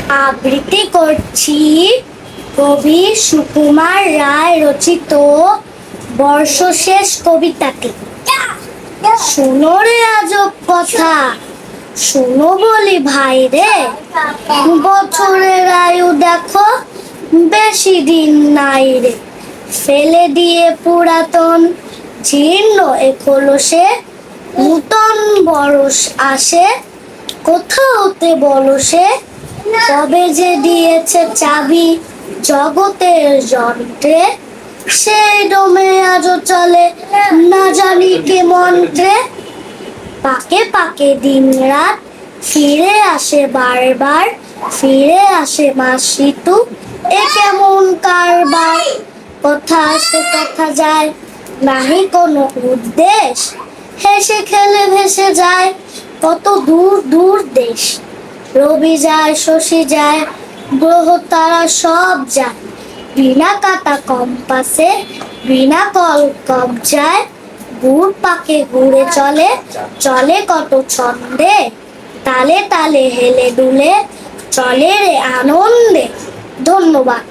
আবৃত্তি করছি কবি সুকুমার রায় রচিত বর্ষশেষ কবিতাটি। শোনো রে আজব কথা, শোনো বলি ভাই রে, বছরের আয়ু দেখো বেশি দিন নাই রে। ফেলে দিয়ে পুরাতন জীর্ণ এ কলসে নূতন বরস আসে কোথা হতে বলসে। তবে যে দিয়েছে চাবি জগতের যন্ত্রে, সেই ডোমে আজও চলে না জানি কে মন্ত্রে। পাকে পাকে দিন রাত ফিরে আসে বারবার, ফিরে আসে মাস ঋতু, এ কেমন কারবার। কথা আসে কথা যায়, নাহি কোনো উদ্দেশ, হেসে খেলে ভেসে যায় কত দূর দূর দেশ। রবি যায় শশী যায়, গ্রহ তারা সব যায়, বিনা কাটা কম্পাসে বিনা কল কবজায়। গুড় পাকে ঘুরে চলে, চলে কত ছন্দে, তালে তালে হেলে দুলে চলে রে আনন্দে। ধন্যবাদ।